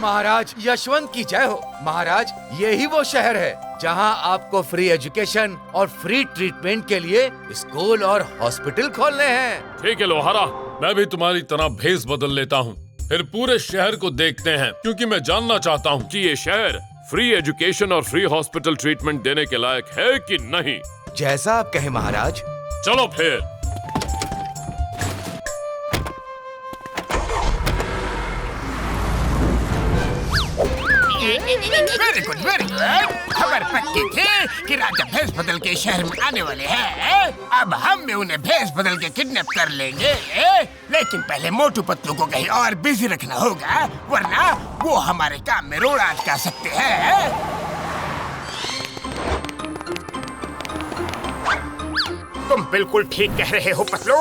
महाराज यशवंत की जय हो। महाराज यही वो शहर है जहां आपको फ्री एजुकेशन और फ्री ट्रीटमेंट के लिए स्कूल और हॉस्पिटल खोलने हैं। ठीक है लोहारा, मैं भी तुम्हारी तरह भेष बदल लेता हूँ, फिर पूरे शहर को देखते हैं, क्योंकि मैं जानना चाहता हूँ कि ये शहर फ्री एजुकेशन और फ्री हॉस्पिटल ट्रीटमेंट देने के लायक है कि नहीं। जैसा आप कहें महाराज। चलो फिर। Very good very good. खबर पक्की थी कि राजा भेष बदल के शहर में आने वाले हैं। अब हम भी उन्हें भेष बदल के किडनैप कर लेंगे, लेकिन पहले मोटू पतलू को कहीं और बिजी रखना होगा, वरना वो हमारे काम में रोड़ा अटका सकते हैं। तुम बिल्कुल ठीक कह रहे हो पतलू।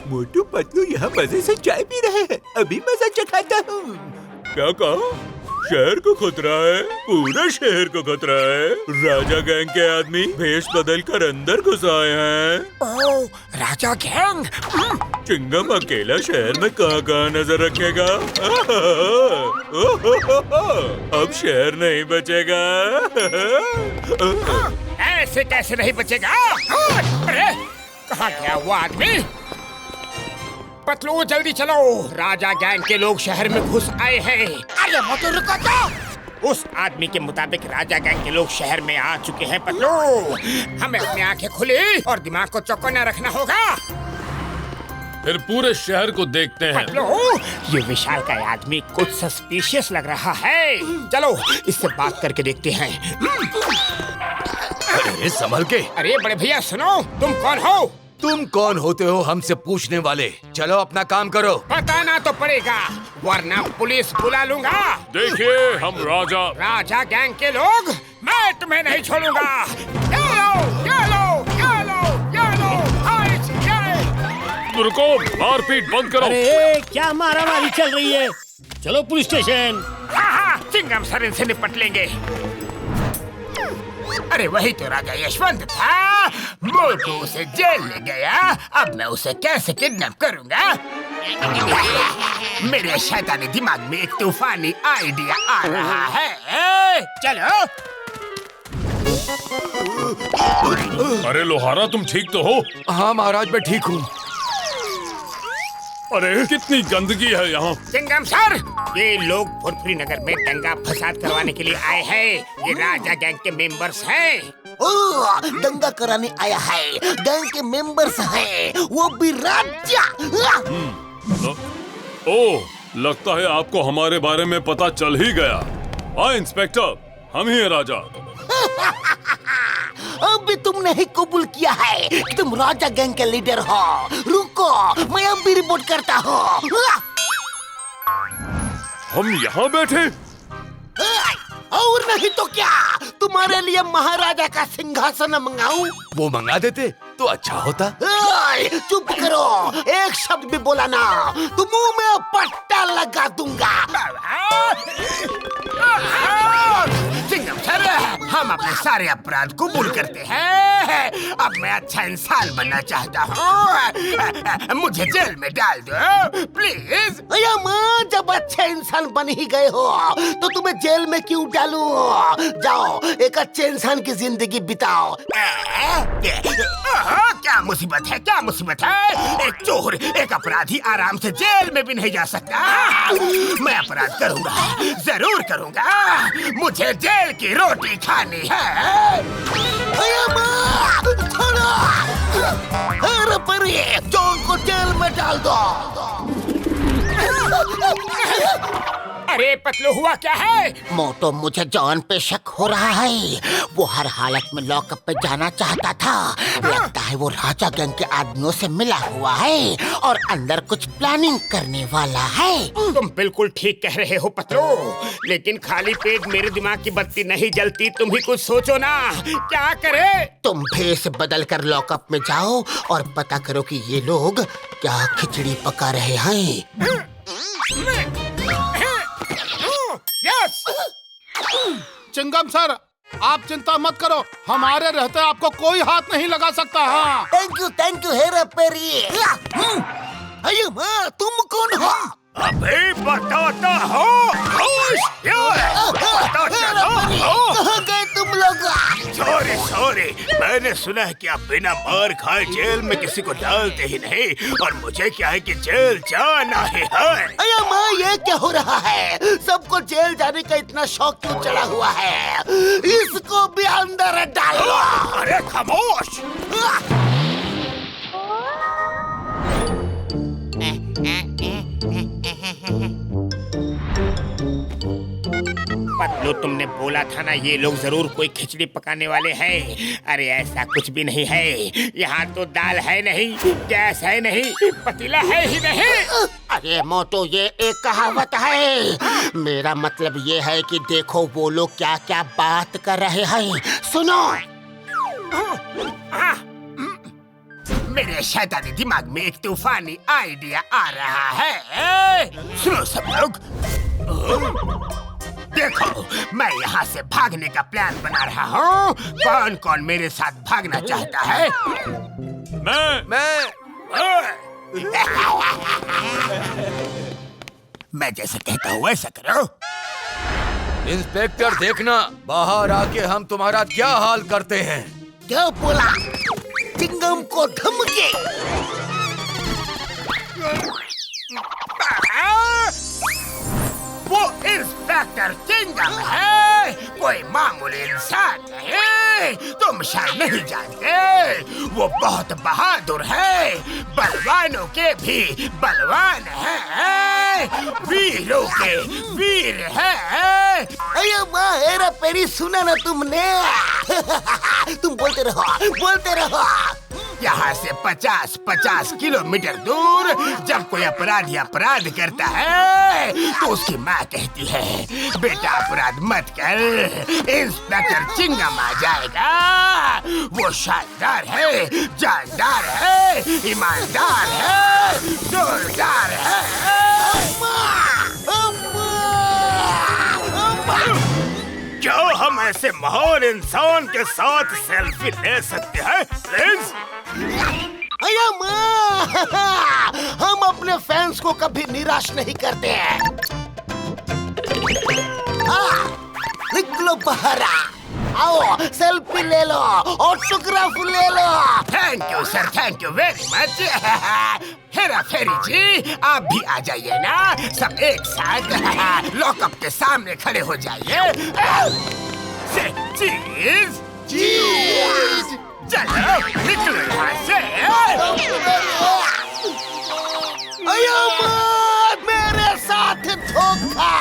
मोटू पतलू यहाँ मजे से चाय पी रहे हैं, अभी मजा चखाता हूँ। क्या कहा? शहर को खतरा है, पूरे शहर को खतरा है। राजा गैंग के आदमी भेष बदल कर अंदर घुस आए हैं। ओह, राजा गैंग। चिंगम अकेला शहर में कहाँ नजर रखेगा? अब शहर नहीं बचेगा। ऐसे कैसे नहीं बचेगा? अरे कहाँ गया वो आदमी? पतलू जल्दी चलो, राजा गैंग के लोग शहर में घुस आए हैं। अरे मोटू रुको तो। उस आदमी के मुताबिक राजा गैंग के लोग शहर में आ चुके हैं पतलू। हमें अपनी आंखें खुली और दिमाग को चौकन्ना रखना होगा। फिर पूरे शहर को देखते हैं। पतलू, ये विशाल का आदमी कुछ सस्पिशियस लग रहा है। चलो इससे बात करके देखते हैं। अरे संभल के। अरे बड़े भैया सुनो, तुम कौन हो? तुम कौन होते हो हमसे पूछने वाले? चलो अपना काम करो। बताना तो पड़ेगा, वरना पुलिस बुला लूंगा। देखिए हम राजा गैंग के लोग, मैं तुम्हें नहीं छोड़ूंगा। रुको, मारपीट बंद करो। अरे क्या मारामारी चल रही है? चलो पुलिस स्टेशन। हाँ, चिंगम सर इनसे निपट लेंगे। अरे वही तो राजा यशवंत था। मोटू उसे जेल ले गया, अब मैं उसे कैसे किडनैप करूंगा? मेरे शैतानी दिमाग में एक तूफानी आइडिया आ रहा है। चलो। अरे लोहारा, तुम ठीक तो हो? हाँ महाराज, मैं ठीक हूँ। अरे कितनी गंदगी है यहाँ। चिंगम सर, ये लोग फुरफुरी नगर में दंगा फसाद करवाने के लिए आए हैं। ये राजा गैंग के मेंबर्स हैं। ओह, दंगा कराने आया है। गैंग के मेंबर्स हैं, वो भी राजा। ओह, लगता है आपको हमारे बारे में पता चल ही गया। हाँ इंस्पेक्टर, हम ही हैं राजा। अभी तुमने ही कबूल किया है कि तुम राजा गैंग के लीडर हो। रुको, मैं अब भी रिपोर्ट करता हूँ। हम यहाँ बैठे? और नहीं तो क्या, तुम्हारे लिए महाराजा का सिंहासन मंगाऊं? वो मंगा देते तो अच्छा होता। चुप करो, एक शब्द भी बोला ना तो मुंह में पट्टा लगा दूंगा। चिंगम सर, हम अपने सारे अपराध कबूल करते हैं। अब मैं अच्छा इंसान बनना चाहता हूँ। मुझे जेल में डाल दो प्लीज। अया माँ, जब अच्छे इंसान बन ही गए हो तो तुम्हें जेल में क्यों डालूं? जाओ एक अच्छे इंसान की जिंदगी बिताओ। क्या मुसीबत है, क्या मुसीबत है? एक चोर, एक अपराधी आराम से जेल में भी नहीं जा सकता। मैं अपराध करूंगा, जरूर करूंगा। मुझे जेल की रोटी खानी है। अरे परी, चोर को जेल में डाल दो। अरे पतलू, हुआ क्या है? मोटो, मुझे जॉन पे शक हो रहा है। वो हर हालत में लॉकअप पे जाना चाहता था। लगता है वो राजा गैंग के आदमियों से मिला हुआ है और अंदर कुछ प्लानिंग करने वाला है। तुम बिल्कुल ठीक कह रहे हो पतलू, लेकिन खाली पेट मेरे दिमाग की बत्ती नहीं जलती। तुम ही कुछ सोचो ना, क्या करे? तुम भेष बदल कर लॉकअप में जाओ और पता करो कि ये लोग क्या खिचड़ी पका रहे हैं। यस। चिंगम सर, आप चिंता मत करो, हमारे रहते आपको कोई हाथ नहीं लगा सकता। हाँ, थैंक यू हेरा पेरी। अरे माँ, तुम कौन हो? अभी बताता हूँ। कहाँ गए तुम लोग? सॉरी, मैंने सुना है कि आप बिना मार खाए जेल में किसी को डालते ही नहीं, और मुझे क्या है कि जेल जाना ही है। अरे माँ, ये क्या हो रहा है? सबको जेल जाने का इतना शौक क्यों चढ़ा हुआ है? इसको भी अंदर डालो। अरे खामोश। पतलू, तुमने बोला था ना ये लोग जरूर कोई खिचड़ी पकाने वाले हैं। अरे ऐसा कुछ भी नहीं है। यहाँ तो दाल है नहीं, गैस है नहीं, पतीला है ही नहीं। अरे मोटू, ये एक कहावत है। मेरा मतलब ये है कि देखो वो लोग क्या क्या बात कर रहे हैं। सुनो। मेरे शैतानी दिमाग में एक तूफानी आइडिया आ रहा है। सुनो सब लोग, देखो मैं यहाँ से भागने का प्लान बना रहा हूँ। कौन कौन मेरे साथ भागना चाहता है? मैं मैं जैसे कहता हूँ वैसा करो। इंस्पेक्टर, देखना बाहर आके हम तुम्हारा क्या हाल करते हैं। क्या बोला? चिंगम को धमकी? वो इंस्पेक्टर चिंगम है, कोई मामूली इंसान नहीं। तुम शायद नहीं जानते, वो बहुत बहादुर है, बलवानों के भी बलवान है, वीरों के वीर है। अरे माँ, हेरा पेरी, सुना ना तुमने? तुम बोलते रहो। यहाँ से 50-50 किलोमीटर दूर जब कोई अपराधी अपराध करता है तो उसकी माँ कहती है, बेटा अपराध मत कर, इंस्पेक्टर चिंगम आ जाएगा। वो शानदार है, जानदार है, ईमानदार है, जोरदार है। क्या हम ऐसे महान इंसान के साथ सेल्फी ले सकते हैं प्लीज? अरे माँ, हम अपने फैंस को कभी निराश नहीं करते हैं। निकलो बाहर, आओ सेल्फी ले लो, ऑटोग्राफ ले लो। Thank you sir, thank you very much. Hera Pheri ji, आप भी आ जाइए ना, सब एक साथ लॉकअप के सामने खड़े हो जाइए। चीज चलो निकलो यहाँ से। मेरे साथ धोखा,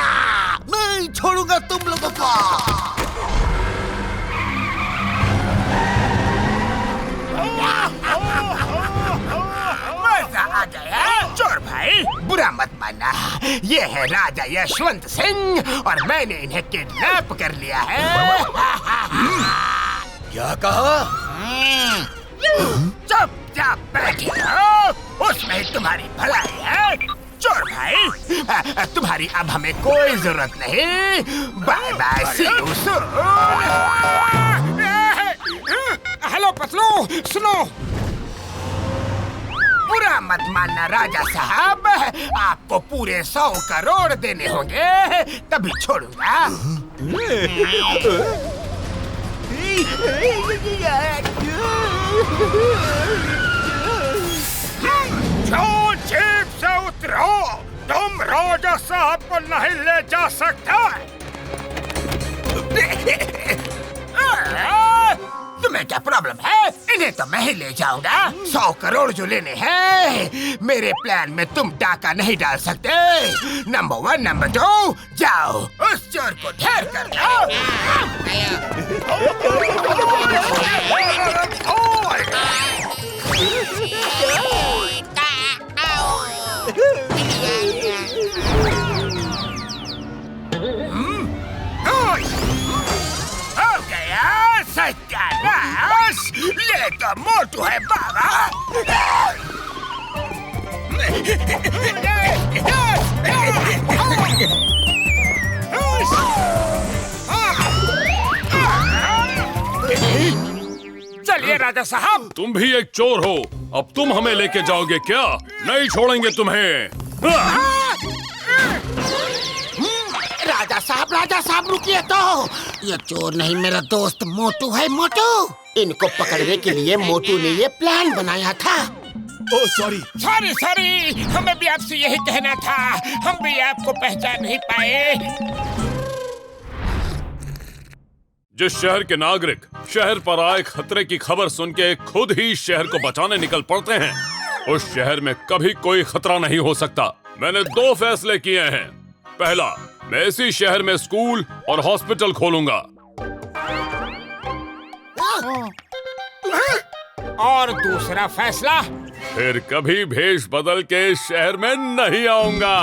नहीं छोड़ूंगा तुम लोगों को। मजा आ गया। चोर भाई, बुरा मत मानना, ये है राजा यशवंत सिंह और मैंने इन्हें किडनैप कर लिया है। क्या कहा? चुपचाप बैठे रहो, उसमें ही तुम्हारी भलाई है। चोर भाई, तुम्हारी अब हमें कोई जरूरत नहीं। Bye bye, see you soon. Hello Patlu, सुनो, बुरा मत मानना राजा साहब, आपको पूरे 100 करोड़ देने होंगे तभी छोड़ूंगा। जो जीप से उतरो, तुम राजा साहब को नहीं ले जा सकता। तुम्हें क्या प्रॉब्लम है? इन्हें तो मैं ही ले जाऊंगा। 100 करोड़ जो लेने हैं, मेरे प्लान में तुम डाका नहीं डाल सकते। नंबर 1, नंबर 2, जाओ उस चोर को ढेर कर दो। हो गया सत्यानाश, ये तो मोटू है बाबा। चलिए राजा साहब। तुम भी एक चोर हो, अब तुम हमें लेके जाओगे क्या? नहीं छोड़ेंगे तुम्हें। राजा साहब रुकिए तो। ये चोर नहीं मेरा दोस्त मोटू है, मोटू। इनको पकड़ने के लिए मोटू ने ये प्लान बनाया था। Oh sorry. सॉरी सॉरी, हमें भी आपसे यही कहना था, हम भी आपको पहचान नहीं पाए। जिस शहर के नागरिक शहर पर आए खतरे की खबर सुन के खुद ही शहर को बचाने निकल पड़ते हैं, उस शहर में कभी कोई खतरा नहीं हो सकता। मैंने 2 फैसले किए हैं। पहला, मैं इसी शहर में स्कूल और हॉस्पिटल खोलूंगा। और दूसरा फैसला, फिर कभी भेष बदल के इस शहर में नहीं आऊंगा।